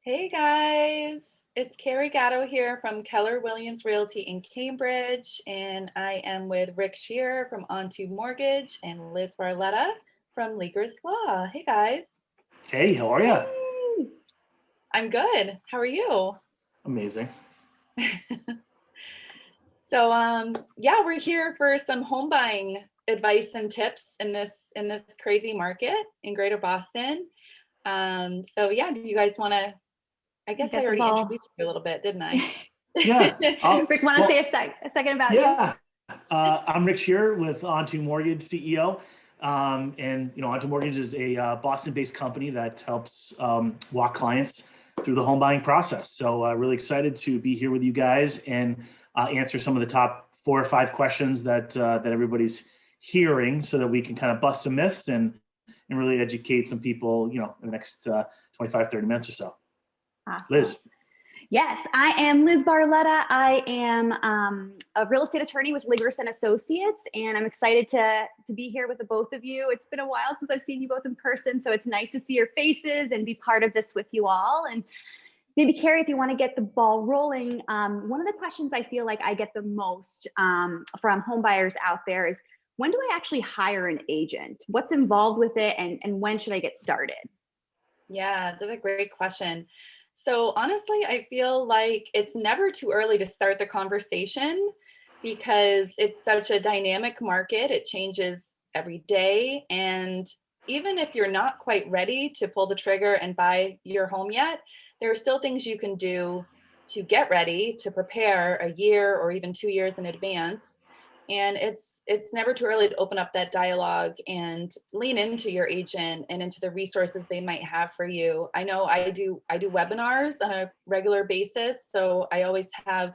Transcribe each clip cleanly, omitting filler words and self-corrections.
Hey guys, it's Carey Gatto here from Keller Williams Realty in Cambridge, and I am with Rick Scherer from Ontomortgage and Liz Barletta from Legris Law. Hey guys. Hey, how are you? Hey. I'm good. How are you? Amazing. So we're here for some home buying advice and tips in this crazy market in Greater Boston. Do you guys want to? I guess I Get the already ball. introduced you a little bit, didn't I? Yeah. Rick, want to say a second about you? Yeah. I'm Rick Scherer with Ontomortgage CEO. Ontomortgage is a Boston-based company that helps walk clients through the home buying process. So really excited to be here with you guys and answer some of the top 4 or 5 questions that everybody's hearing so that we can kind of bust some myths and really educate some people, in the next 25, 30 minutes or so. Awesome. Liz. Yes, I am Liz Barletta. I am a real estate attorney with Legris and Associates, and I'm excited to be here with the both of you. It's been a while since I've seen you both in person, so it's nice to see your faces and be part of this with you all. And maybe, Carey, if you want to get the ball rolling, one of the questions I feel like I get the most from home buyers out there is, when do I actually hire an agent? What's involved with it, and when should I get started? Yeah, that's a great question. So honestly, I feel like it's never too early to start the conversation because it's such a dynamic market. It changes every day. And even if you're not quite ready to pull the trigger and buy your home yet, there are still things you can do to get ready, to prepare a year or even 2 years in advance. And it's never too early to open up that dialogue and lean into your agent and into the resources they might have for you. I know I do webinars on a regular basis, so I always have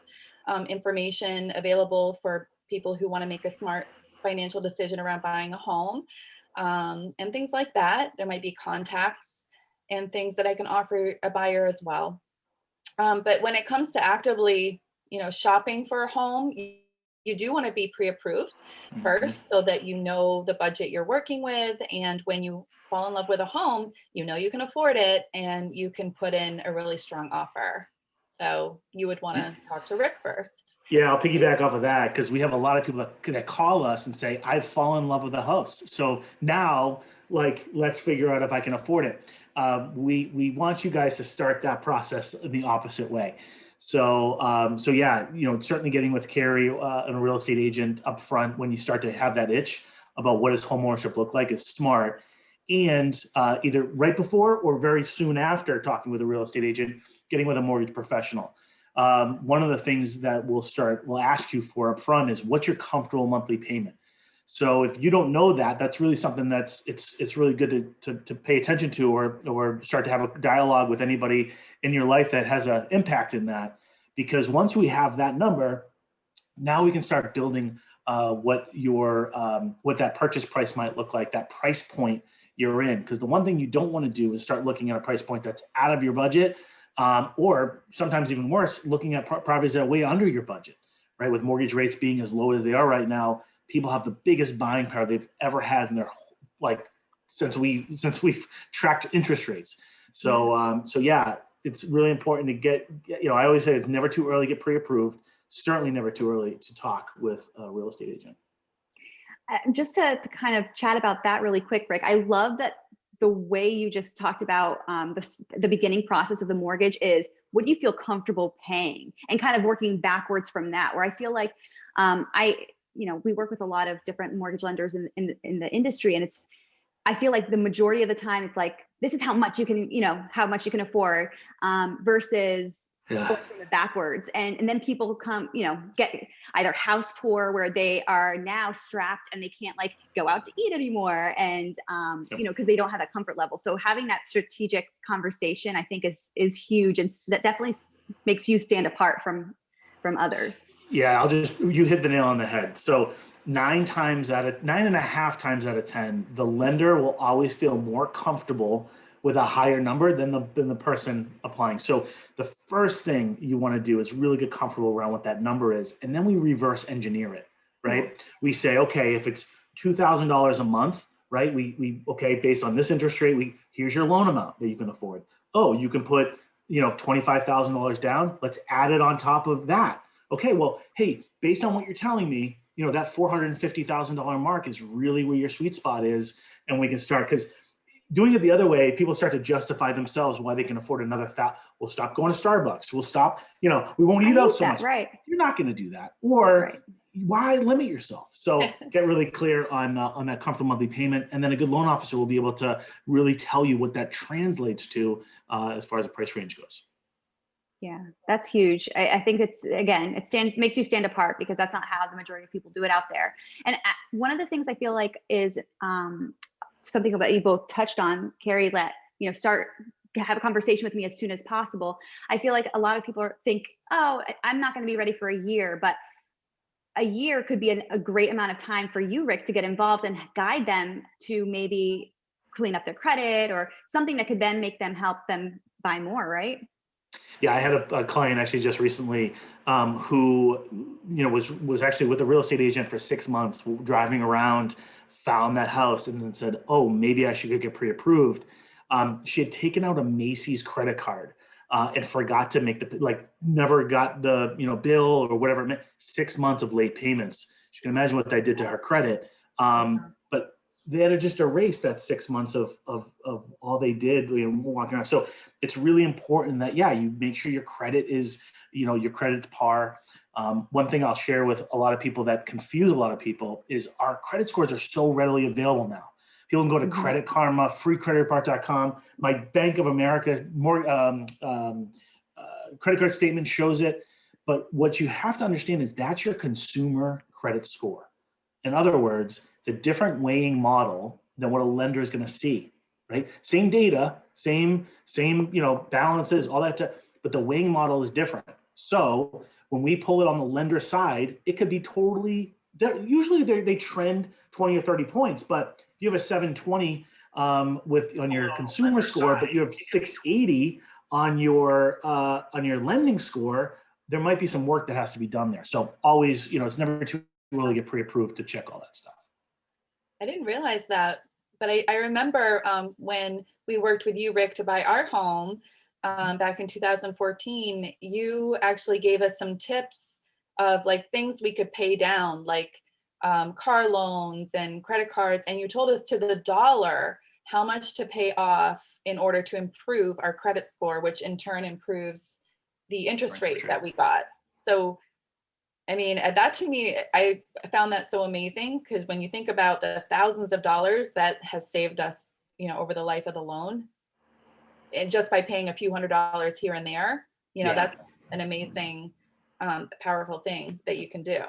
information available for people who want to make a smart financial decision around buying a home, and things like that. There might be contacts and things that I can offer a buyer as well. But when it comes to actively, shopping for a home, you do want to be pre-approved first so that you know the budget you're working with. And when you fall in love with a home, you know you can afford it and you can put in a really strong offer. So you would want to talk to Rick first. Yeah, I'll piggyback off of that because we have a lot of people that call us and say, I've fallen in love with a house. So now, let's figure out if I can afford it. We want you guys to start that process in the opposite way. So certainly getting with Carey and a real estate agent up front when you start to have that itch about what does homeownership look like is smart. And either right before or very soon after talking with a real estate agent, getting with a mortgage professional. One of the things that we'll ask you for up front is what's your comfortable monthly payment. So if you don't know that, that's really something it's really good to pay attention to or start to have a dialogue with anybody in your life that has an impact in that. Because once we have that number, now we can start building what that purchase price might look like, that price point you're in. Because the one thing you don't want to do is start looking at a price point that's out of your budget, or sometimes even worse, looking at properties that are way under your budget, right? With mortgage rates being as low as they are right now, people have the biggest buying power they've ever had in their since we've tracked interest rates. So it's really important to get. I always say it's never too early to get pre-approved. Certainly never too early to talk with a real estate agent. Just to kind of chat about that really quick, Rick, I love that the way you just talked about the beginning process of the mortgage is what do you feel comfortable paying, and kind of working backwards from that, where I feel like we work with a lot of different mortgage lenders in the industry, and I feel like the majority of the time it's like, this is how much you can afford, versus going from the backwards. And then people come, get either house poor where they are now strapped and they can't go out to eat anymore. And, because they don't have that comfort level. So having that strategic conversation, I think is huge. And that definitely makes you stand apart from others. Yeah, you hit the nail on the head. So 9.5 times out of 10, the lender will always feel more comfortable with a higher number than the person applying. So the first thing you want to do is really get comfortable around what that number is. And then we reverse engineer it, right? Mm-hmm. We say, okay, if it's $2,000 a month, right? Okay, based on this interest rate, here's your loan amount that you can afford. Oh, you can put, $25,000 down. Let's add it on top of that. Okay, well, hey, based on what you're telling me, that $450,000 mark is really where your sweet spot is, and we can start. Because doing it the other way, people start to justify themselves why they can afford another We'll stop going to Starbucks. We'll stop, we won't eat out so much. Right. You're not going to do that. Or why limit yourself? So get really clear on that comfortable monthly payment. And then a good loan officer will be able to really tell you what that translates to as far as the price range goes. Yeah, that's huge. I think it makes you stand apart, because that's not how the majority of people do it out there. And one of the things I feel like is something that you both touched on, Carey, start to have a conversation with me as soon as possible. I feel like a lot of people think, oh, I'm not going to be ready for a year, but a year could be a great amount of time for you, Rick, to get involved and guide them to maybe clean up their credit or something that could then make them help them buy more, right? Yeah, I had a client actually just recently who, was actually with a real estate agent for 6 months, driving around, found that house, and then said, "Oh, maybe I should go get pre-approved." She had taken out a Macy's credit card and forgot to make never got the bill or whatever it meant. 6 months of late payments. You can imagine what that did to her credit. But they had to just erase that 6 months of all they did, walking around. So it's really important that, you make sure your credit is, your credit par. One thing I'll share with a lot of people that confuse a lot of people is our credit scores are so readily available now. People can go to Credit Karma, freecreditreport.com. My Bank of America credit card statement shows it. But what you have to understand is that's your consumer credit score. In other words, it's a different weighing model than what a lender is going to see, right? Same data, same balances, all that, but the weighing model is different. So when we pull it on the lender side, it could be totally, usually they trend 20 or 30 points, but if you have a 720 on your consumer score, but you have 680 on your lending score, there might be some work that has to be done there. So always, it's never too early to get pre-approved to check all that stuff. I didn't realize that, but I remember when we worked with you, Rick, to buy our home back in 2014, you actually gave us some tips of things we could pay down, like car loans and credit cards. And you told us to the dollar how much to pay off in order to improve our credit score, which in turn improves the interest rate that we got. So I mean, that to me, I found that so amazing, because when you think about the thousands of dollars that has saved us, over the life of the loan, and just by paying a few $100s here and there, that's an amazing, powerful thing that you can do.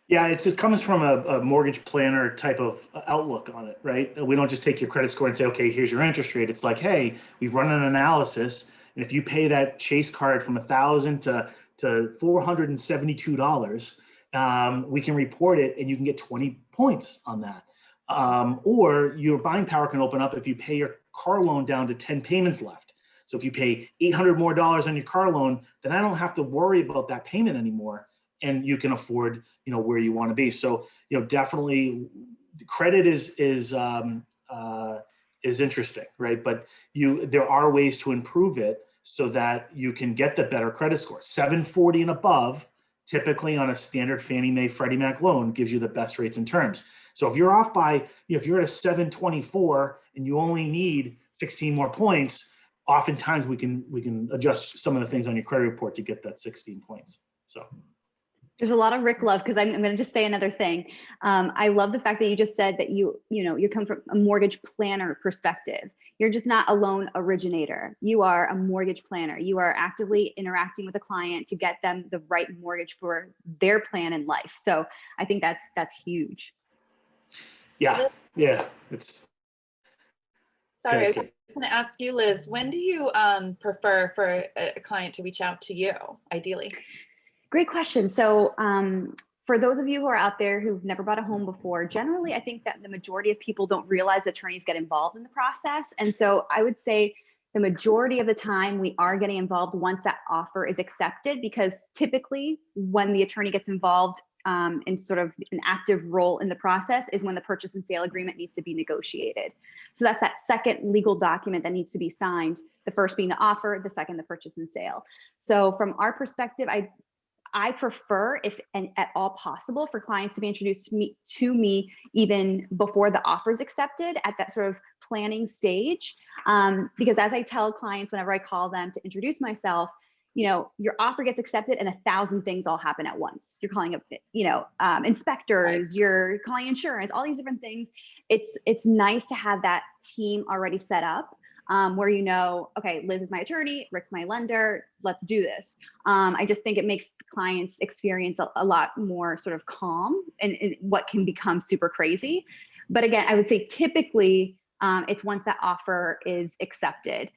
Yeah, it comes from a mortgage planner type of outlook on it, right? We don't just take your credit score and say, okay, here's your interest rate. It's like, hey, we've run an analysis, and if you pay that Chase card from $1,000 to $472, we can report it, and you can get 20 points on that. Or your buying power can open up if you pay your car loan down to 10 payments left. So if you pay $800 more on your car loan, then I don't have to worry about that payment anymore, and you can afford, where you want to be. So, definitely, credit is interesting, right? But there are ways to improve it so that you can get the better credit score. 740 and above, typically on a standard Fannie Mae, Freddie Mac loan, gives you the best rates and terms. So if you're off by, if you're at a 724 and you only need 16 more points, oftentimes we can adjust some of the things on your credit report to get that 16 points. So there's a lot of Rick love, because I'm going to just say another thing. I love the fact that you just said that you come from a mortgage planner perspective. You're just not a loan originator. You are a mortgage planner. You are actively interacting with a client to get them the right mortgage for their plan in life. So I think that's huge. Yeah. It's sorry. I was just going to ask you, Liz, when do you prefer for a client to reach out to you, ideally? Great question. So for those of you who are out there who've never bought a home before, generally, I think that the majority of people don't realize attorneys get involved in the process. And so I would say the majority of the time we are getting involved once that offer is accepted, because typically when the attorney gets involved, in sort of an active role in the process is when the purchase and sale agreement needs to be negotiated. So that's that second legal document that needs to be signed, the first being the offer, the second the purchase and sale. So from our perspective, I prefer, if and at all possible, for clients to be introduced to me even before the offer is accepted, at that sort of planning stage. Because as I tell clients whenever I call them to introduce myself, your offer gets accepted and 1,000 things all happen at once. You're calling up, inspectors, Right. you're calling insurance, all these different things. It's nice to have that team already set up. Where okay, Liz is my attorney, Rick's my lender, let's do this. I just think it makes clients experience a lot more sort of calm in what can become super crazy. But again, I would say typically it's once that offer is accepted,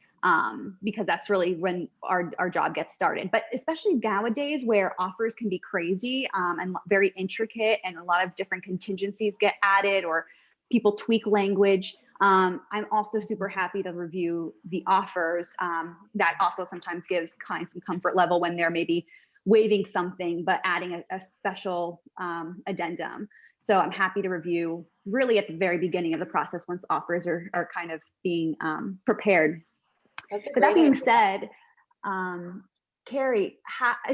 because that's really when our job gets started. But especially nowadays where offers can be crazy and very intricate and a lot of different contingencies get added or people tweak language. I'm also super happy to review the offers. That also sometimes gives clients some comfort level when they're maybe waiving something, but adding a special addendum. So I'm happy to review really at the very beginning of the process once offers are kind of being prepared. That's a But that great being idea. said, Carey,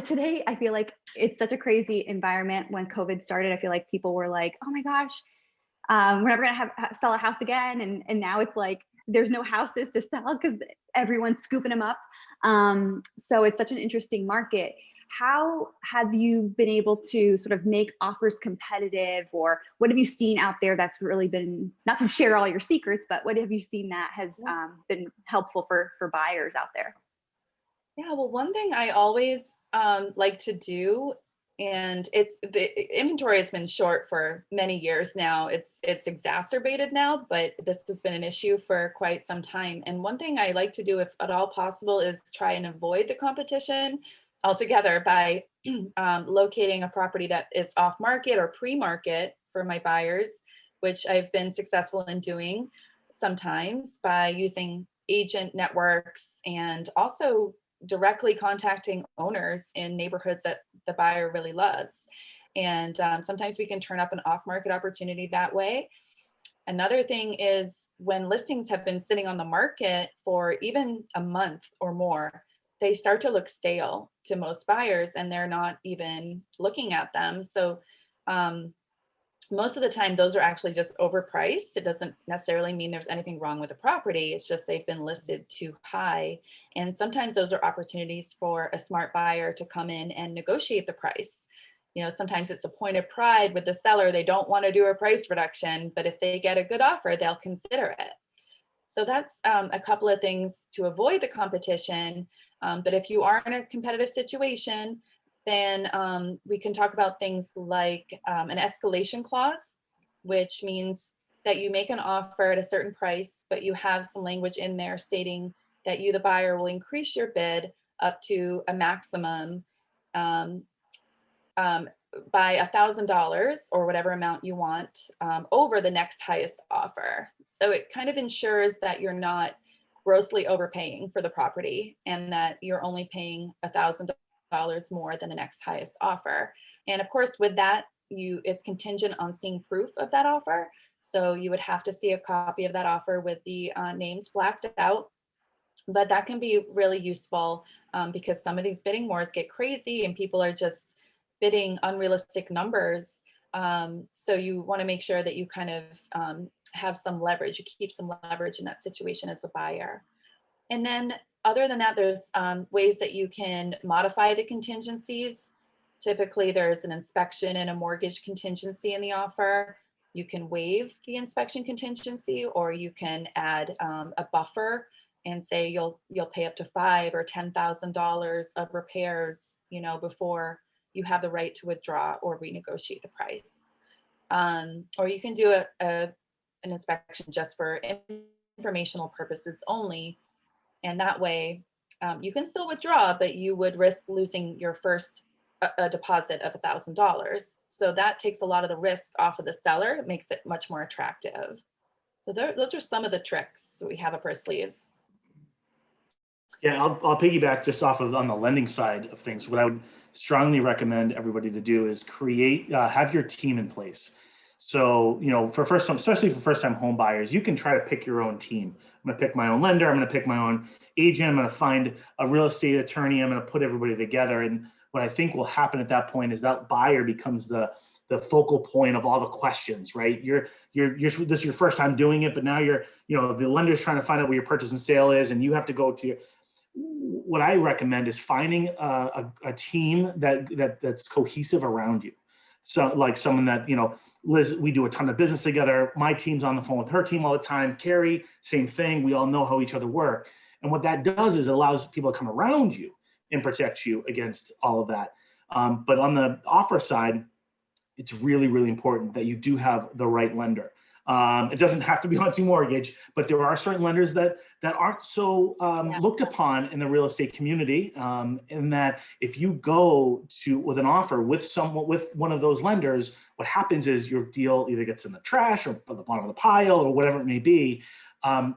today I feel like it's such a crazy environment. When COVID started, I feel like people were like, oh my gosh, we're never gonna sell a house again. And now it's like, there's no houses to sell because everyone's scooping them up. So it's such an interesting market. How have you been able to sort of make offers competitive, or what have you seen out there that's really been, not to share all your secrets, but what have you seen that has been helpful for buyers out there? Yeah, well, one thing I always like to do, and the inventory has been short for many years now. It's exacerbated now, but this has been an issue for quite some time. And one thing I like to do, if at all possible, is try and avoid the competition altogether by locating a property that is off market or pre-market for my buyers, which I've been successful in doing sometimes by using agent networks and also directly contacting owners in neighborhoods that the buyer really loves. And sometimes we can turn up an off-market opportunity that way. Another thing is when listings have been sitting on the market for even a month or more, they start to look stale to most buyers and they're not even looking at them. So most of the time, those are actually just overpriced. It doesn't necessarily mean there's anything wrong with the property. It's just they've been listed too high. And sometimes those are opportunities for a smart buyer to come in and negotiate the price. Sometimes it's a point of pride with the seller. They don't want to do a price reduction, but if they get a good offer, they'll consider it. So that's a couple of things to avoid the competition. But if you are in a competitive situation, then we can talk about things like an escalation clause, which means that you make an offer at a certain price, but you have some language in there stating that you, the buyer, will increase your bid up to a maximum by $1,000 or whatever amount you want over the next highest offer. So it kind of ensures that you're not grossly overpaying for the property and that you're only paying $1,000 more than the next highest offer. And of course, with that, it's contingent on seeing proof of that offer. So you would have to see a copy of that offer with the names blacked out. But that can be really useful because some of these bidding wars get crazy and people are just bidding unrealistic numbers. So you want to make sure that you kind of have some leverage, you keep some leverage in that situation as a buyer. And then other than that, there's ways that you can modify the contingencies. Typically, there's an inspection and a mortgage contingency in the offer. You can waive the inspection contingency, or you can add a buffer and say you'll pay up to $5,000 or $10,000 of repairs, before you have the right to withdraw or renegotiate the price. Or you can do an inspection just for informational purposes only. And that way you can still withdraw, but you would risk losing your first deposit of $1,000. So that takes a lot of the risk off of the seller. It makes it much more attractive. So those are some of the tricks that we have up our sleeves. Yeah, I'll piggyback just off of on the lending side of things. What I would strongly recommend everybody to do is have your team in place. So, for first time, especially for first time home buyers, you can try to pick your own team. I'm going to pick my own lender. I'm going to pick my own agent. I'm going to find a real estate attorney. I'm going to put everybody together. And what I think will happen at that point is that buyer becomes the focal point of all the questions, right? This is your first time doing it, but now the lender's trying to find out where your purchase and sale is, and you have to go to. What I recommend is finding a team that's cohesive around you. So like someone that, Liz, we do a ton of business together. My team's on the phone with her team all the time. Carey, same thing. We all know how each other work. And what that does is it allows people to come around you and protect you against all of that. But on the offer side, it's really, really important that you do have the right lender. It doesn't have to be Ontomortgage, but there are certain lenders that aren't so looked upon in the real estate community. In that, if you go with an offer with one of those lenders, what happens is your deal either gets in the trash or at the bottom of the pile or whatever it may be,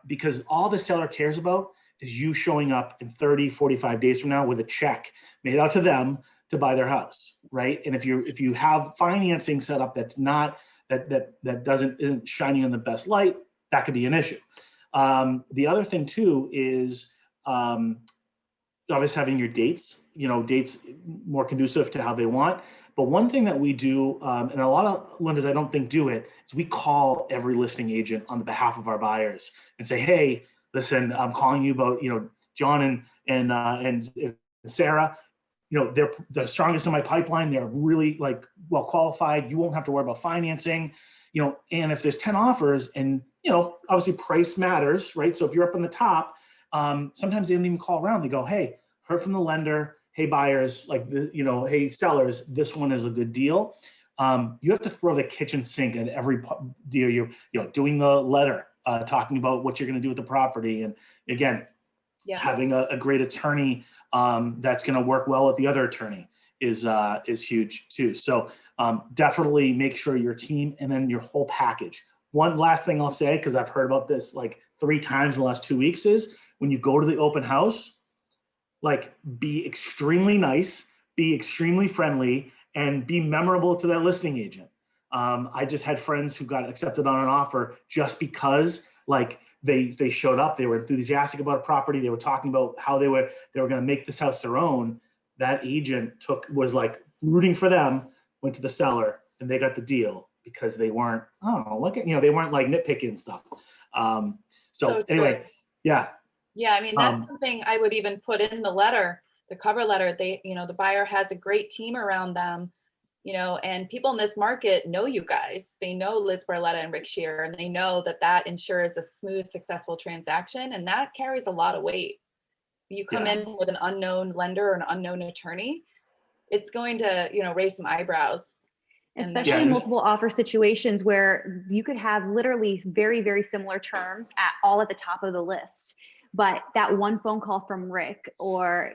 because all the seller cares about is you showing up in 30, 45 days from now with a check made out to them to buy their house, right? And if you have financing set up that's not that isn't shining in the best light, that could be an issue. The other thing too is obviously having your dates more conducive to how they want. But one thing that we do, and a lot of lenders I don't think do it, is we call every listing agent on behalf of our buyers and say, hey, listen, I'm calling you about John and Sarah. They're the strongest in my pipeline. They're really well qualified. You won't have to worry about financing, and if there's 10 offers and, obviously price matters, right? So if you're up on the top, sometimes they don't even call around. They go, hey, heard from the lender. Hey, buyers, hey, sellers, this one is a good deal. You have to throw the kitchen sink at every deal. You're doing the letter, talking about what you're going to do with the property. And again, having a great attorney that's going to work well with the other attorney is huge too. So definitely make sure your team and then your whole package. One last thing I'll say, because I've heard about this 3 times in the last 2 weeks, is when you go to the open house, be extremely nice, be extremely friendly, and be memorable to that listing agent. I just had friends who got accepted on an offer just because they showed up, they were enthusiastic about a property, they were talking about how they were going to make this house their own. That agent was rooting for them, went to the seller, and they got the deal because they weren't, they weren't nitpicking stuff. So anyway, true. yeah. Yeah, I mean, that's something I would even put in the letter, the cover letter. The buyer has a great team around them, and people in this market know you guys. They know Liz Barletta and Rick Scherer, and they know that ensures a smooth, successful transaction, and that carries a lot of weight. You come in with an unknown lender or an unknown attorney, it's going to, raise some eyebrows. Especially in multiple offer situations where you could have literally very, very similar terms all at the top of the list. But that one phone call from Rick or,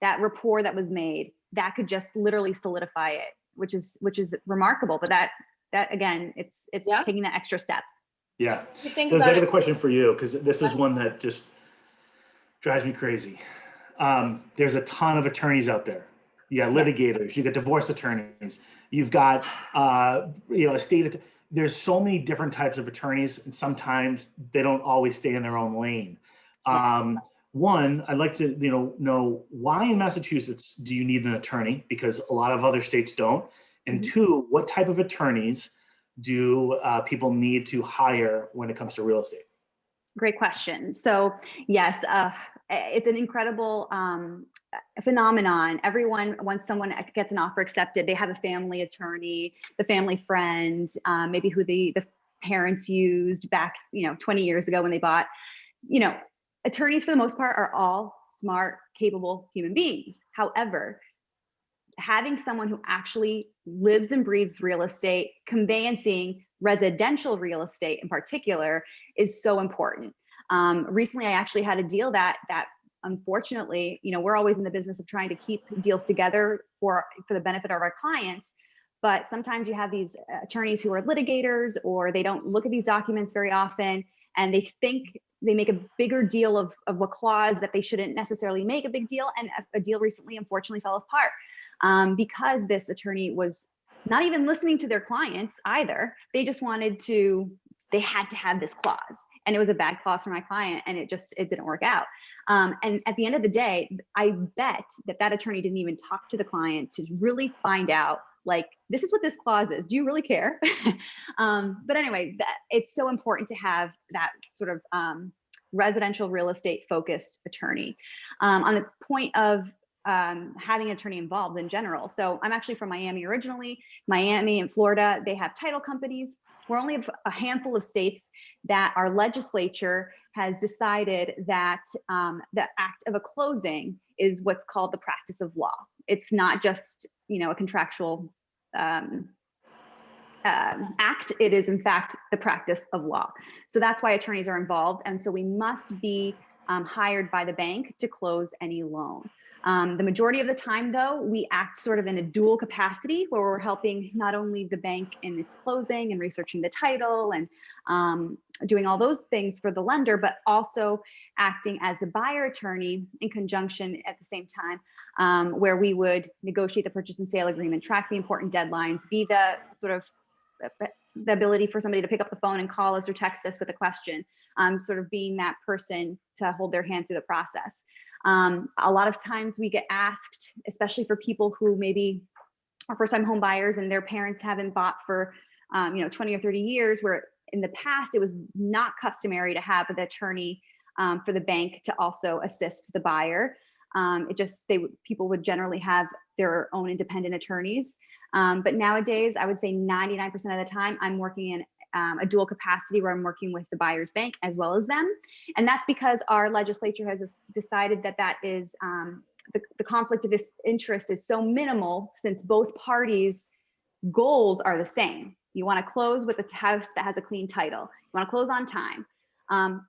that rapport that was made, that could just literally solidify it, which is remarkable. But that again, it's taking that extra step. Yeah. Liz, I got a question for you, because this is one that just drives me crazy. There's a ton of attorneys out there. You got litigators, you got divorce attorneys, you've got, estate. There's so many different types of attorneys, and sometimes they don't always stay in their own lane. One, I'd like to know why in Massachusetts do you need an attorney, because a lot of other states don't, and two, what type of attorneys do people need to hire when it comes to real estate? Great question. So yes, it's an incredible phenomenon. Everyone, once someone gets an offer accepted, they have a family attorney, the family friend, maybe who the parents used back 20 years ago when they bought. Attorneys for the most part are all smart, capable human beings. However, having someone who actually lives and breathes real estate, conveyancing, residential real estate in particular, is so important. Recently, I actually had a deal that unfortunately, we're always in the business of trying to keep deals together for the benefit of our clients. But sometimes you have these attorneys who are litigators, or they don't look at these documents very often, and they think they make a bigger deal of a clause that they shouldn't necessarily make a big deal. And a deal recently, unfortunately, fell apart. because this attorney was not even listening to their clients either. They just wanted to, they had to have this clause. And it was a bad clause for my client, and it didn't work out. And at the end of the day, I bet that attorney didn't even talk to the client to really find out, like, this is what this clause is. Do you really care? But anyway, it's so important to have that sort of residential real estate focused attorney. On the point of having an attorney involved in general. So I'm actually from Miami originally. Miami and Florida, they have title companies. We're only a handful of states that our legislature has decided that the act of a closing is what's called the practice of law. It's not just, a contractual act. It is in fact the practice of law. So that's why attorneys are involved. And so we must be hired by the bank to close any loan. The majority of the time, though, we act sort of in a dual capacity where we're helping not only the bank in its closing and researching the title and doing all those things for the lender, but also acting as the buyer attorney in conjunction at the same time, where we would negotiate the purchase and sale agreement, track the important deadlines, be the sort of the ability for somebody to pick up the phone and call us or text us with a question, sort of being that person to hold their hand through the process. A lot of times we get asked, especially for people who maybe are first-time home buyers and their parents haven't bought for 20 or 30 years, where in the past it was not customary to have an attorney for the bank to also assist the buyer. People would generally have their own independent attorneys. But nowadays, I would say 99% of the time, I'm working in a dual capacity where I'm working with the buyer's bank as well as them. And that's because our legislature has decided that is the conflict of interest is so minimal, since both parties' goals are the same. You want to close with a house that has a clean title. You want to close on time.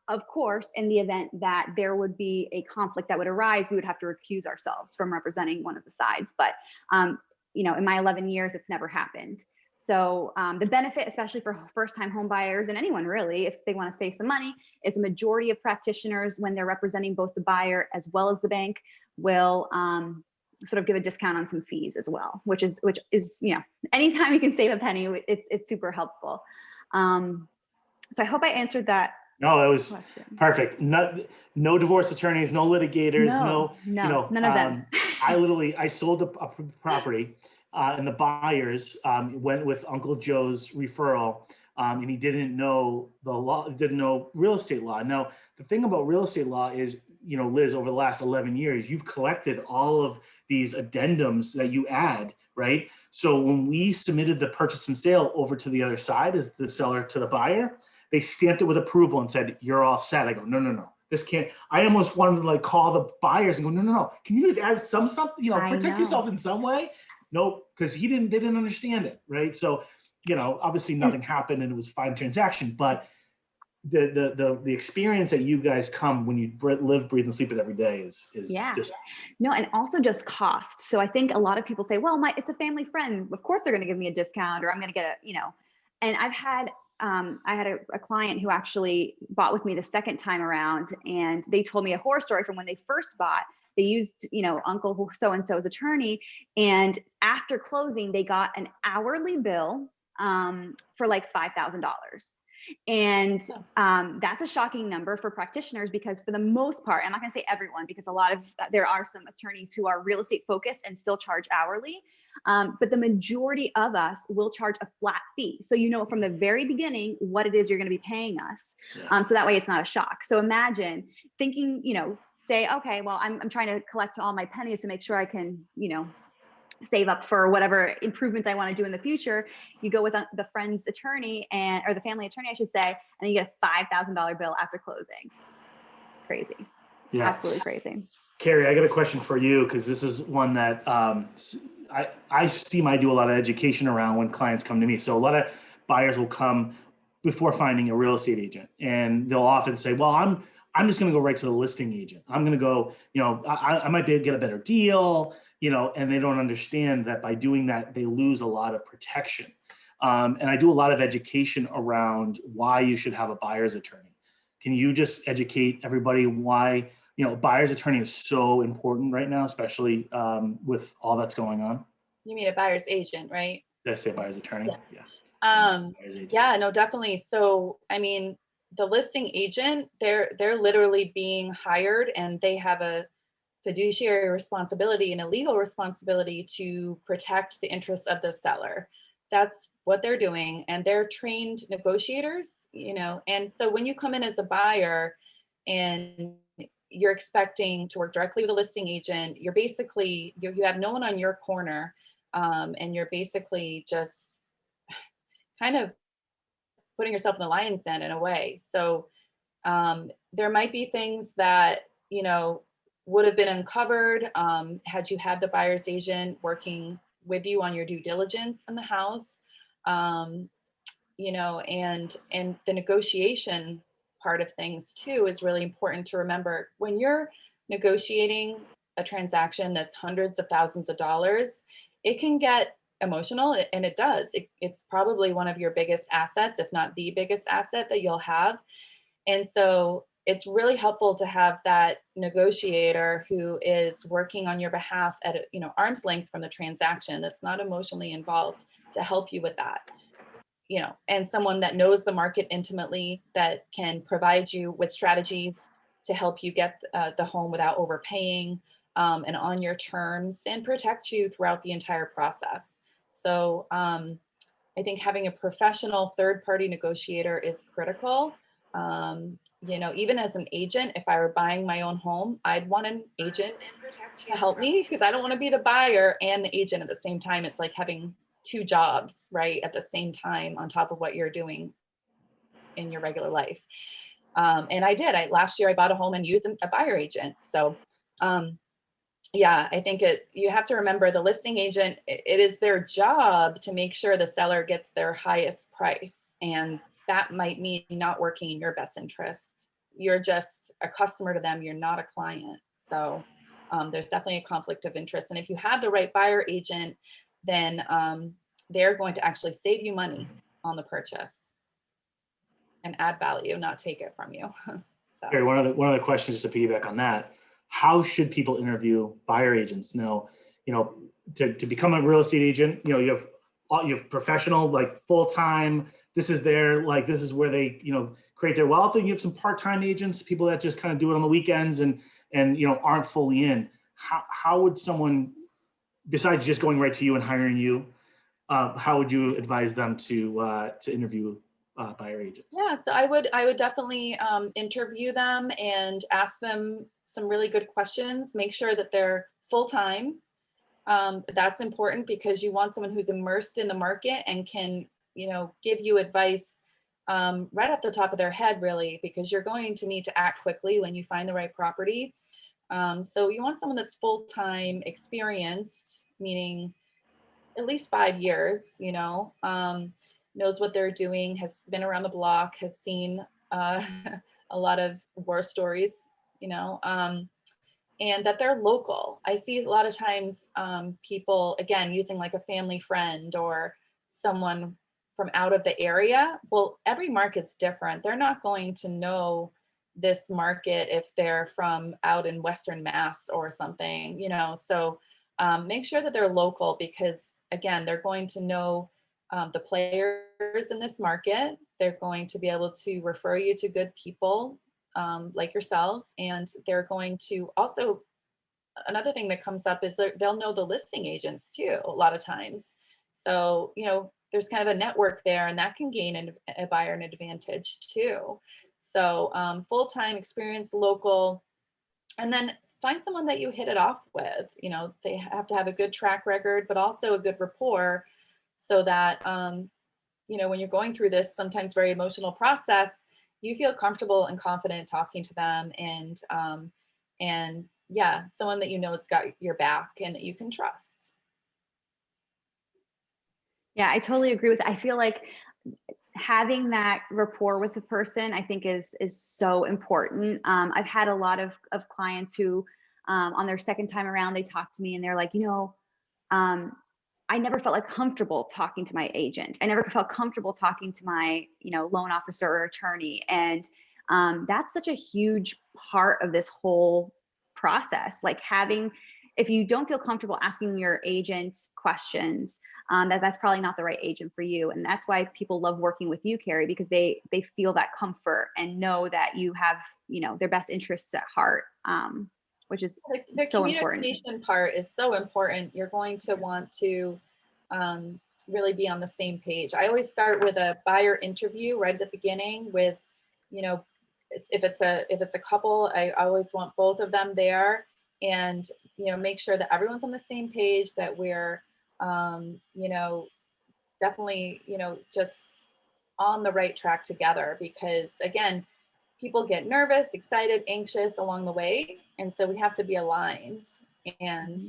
Of course, in the event that there would be a conflict that would arise, we would have to recuse ourselves from representing one of the sides. But in my 11 years, it's never happened. So the benefit, especially for first-time home buyers and anyone really, if they want to save some money, is a majority of practitioners, when they're representing both the buyer as well as the bank, will sort of give a discount on some fees as well, which is anytime you can save a penny, it's super helpful. So I hope I answered that. No, it was question. Perfect. No divorce attorneys, no litigators, none of them. I sold a property, and the buyers went with Uncle Joe's referral, and he didn't know the law, didn't know real estate law. Now, the thing about real estate law is, Liz, over the last 11 years, you've collected all of these addendums that you add, right? So when we submitted the purchase and sale over to the other side as the seller to the buyer, they stamped it with approval and said, you're all set. I go, no. This can't. I almost wanted to call the buyers and go, no. Can you just add something, protect yourself in some way? Nope, because they didn't understand it, right? So, obviously nothing happened and it was a fine transaction, but the experience that you guys come when you live, breathe, and sleep it every day is just. No, and also just cost. So I think a lot of people say, well, it's a family friend. Of course they're going to give me a discount, or I'm going to get and I've had, I had a client who actually bought with me the second time around, and they told me a horror story from when they first bought. They used, Uncle so-and-so's attorney, and after closing, they got an hourly bill for like $5,000. And that's a shocking number for practitioners, because for the most part, I'm not going to say everyone, because there are some attorneys who are real estate focused and still charge hourly. But the majority of us will charge a flat fee. So from the very beginning what it is you're going to be paying us. So that way it's not a shock. So imagine thinking, say, okay, well, I'm trying to collect all my pennies to make sure I can, save up for whatever improvements I want to do in the future. You go with the friend's attorney or the family attorney, I should say, and you get a $5,000 bill after closing. Crazy. Yeah. Absolutely crazy. Carey, I got a question for you, because this is one that I do a lot of education around when clients come to me. So a lot of buyers will come before finding a real estate agent, and they'll often say, well, I'm just going to go right to the listing agent. I'm going to go, I might get a better deal, and they don't understand that by doing that, they lose a lot of protection. And I do a lot of education around why you should have a buyer's attorney. can you just educate everybody why, buyer's attorney is so important right now, especially with all that's going on? You mean a buyer's agent, right? Did I say buyer's attorney? Yeah. Yeah. Buyer's agent. Yeah, no, definitely. So, I mean, the listing agent, they're literally being hired, and they have a fiduciary responsibility and a legal responsibility to protect the interests of the seller. That's what they're doing, and they're trained negotiators, And so when you come in as a buyer and you're expecting to work directly with a listing agent, you're basically you have no one on your corner, and you're basically just kind of putting yourself in the lion's den in a way. So there might be things that would have been uncovered had you had the buyer's agent working with you on your due diligence in the house. um, and the negotiation part of things too is really important to remember. When you're negotiating a transaction that's hundreds of thousands of dollars, it can get emotional, and it does. It's probably one of your biggest assets, if not the biggest asset that you'll have. And so it's really helpful to have that negotiator who is working on your behalf at arm's length from the transaction, that's not emotionally involved, to help you with that. And someone that knows the market intimately, that can provide you with strategies to help you get the home without overpaying, and on your terms, and protect you throughout the entire process. So I think having a professional third-party negotiator is critical. Even as an agent, if I were buying my own home, I'd want an agent to help me, because I don't want to be the buyer and the agent at the same time. It's like having two jobs, right, at the same time on top of what you're doing in your regular life. And I did. Last year I bought a home and used a buyer agent. So yeah, I think you have to remember, the listing agent, it is their job to make sure the seller gets their highest price. And that might mean not working in your best interest. You're just a customer to them. You're not a client. So there's definitely a conflict of interest. And if you have the right buyer agent, then they're going to actually save you money on the purchase and add value, not take it from you. So. Carey, one of the questions, just to piggyback on that, how should people interview buyer agents? Now, to become a real estate agent, you have professional, like full-time, this is where they, create their wealth. And you have some part-time agents, people that just kind of do it on the weekends and aren't fully in. How would someone, besides just going right to you and hiring you, how would you advise them to interview buyer agents? Yeah, so I would definitely interview them and ask them some really good questions. Make sure that they're full-time. That's important, because you want someone who's immersed in the market and can, give you advice right off the top of their head, really, because you're going to need to act quickly when you find the right property. So you want someone that's full-time, experienced, meaning at least 5 years, knows what they're doing, has been around the block, has seen a lot of war stories, and that they're local. I see a lot of times people, again, using like a family friend or someone from out of the area. Well, every market's different. They're not going to know this market if they're from out in Western Mass or something, So make sure that they're local, because again, they're going to know the players in this market. They're going to be able to refer you to good people like yourselves. And they're going to also, another thing that comes up is they'll know the listing agents too, a lot of times. So, there's kind of a network there, and that can gain a buyer an advantage too. So full-time, experience, local, and then find someone that you hit it off with. They have to have a good track record, but also a good rapport, so that when you're going through this sometimes very emotional process, you feel comfortable and confident talking to them, and yeah, someone that has got your back and that you can trust. Yeah, I totally agree with. I feel like having that rapport with the person, I think is so important. I've had a lot of clients who, on their second time around, they talk to me and they're like, I never felt like comfortable talking to my agent. I never felt comfortable talking to my, loan officer or attorney. And That's such a huge part of this whole process. Like if you don't feel comfortable asking your agent questions, that's probably not the right agent for you. And that's why people love working with you, Carey, because they feel that comfort and know that you have, their best interests at heart, which is the so important. communication part is so important. You're going to want to really be on the same page. I always start with a buyer interview right at the beginning with, if it's a couple, I always want both of them there, and make sure that everyone's on the same page, that we're definitely just on the right track together, because again, people get nervous, excited, anxious along the way, and so we have to be aligned. And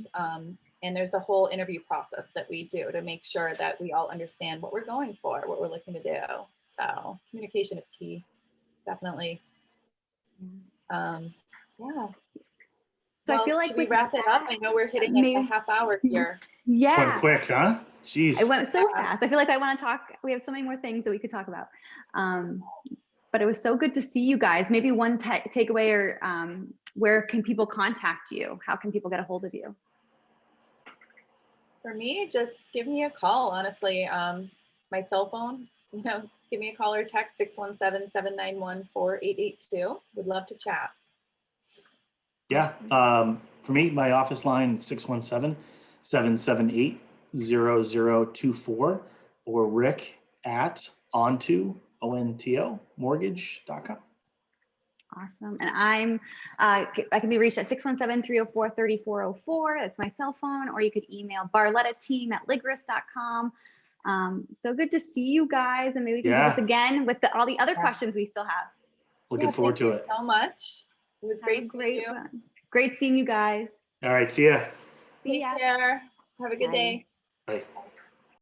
there's a whole interview process that we do to make sure that we all understand what we're going for, what we're looking to do. So communication is key, definitely. Yeah. So well, I feel like should we wrap it up? I know we're hitting like a half hour here. Yeah. Went quick, huh? Jeez. It went so fast. I feel like I want to talk. We have so many more things that we could talk about. But it was so good to see you guys. Maybe one takeaway, or where can people contact you? How can people get a hold of you? For me, just give me a call, honestly. My cell phone, give me a call or text 617-791-4882. Would love to chat. Yeah. For me, my office line 617-778-0024, or Rick at ontomortgage.com. Awesome. And I can be reached at 617-304-3404. That's my cell phone, or you could email barlettateam@ligris.com. So good to see you guys, and maybe we can do this again with all the other questions we still have. Looking forward to it. Thank you so much. It was great seeing you. Great seeing you guys. All right. See ya. See ya. Take care. Have a good Bye. day. Bye.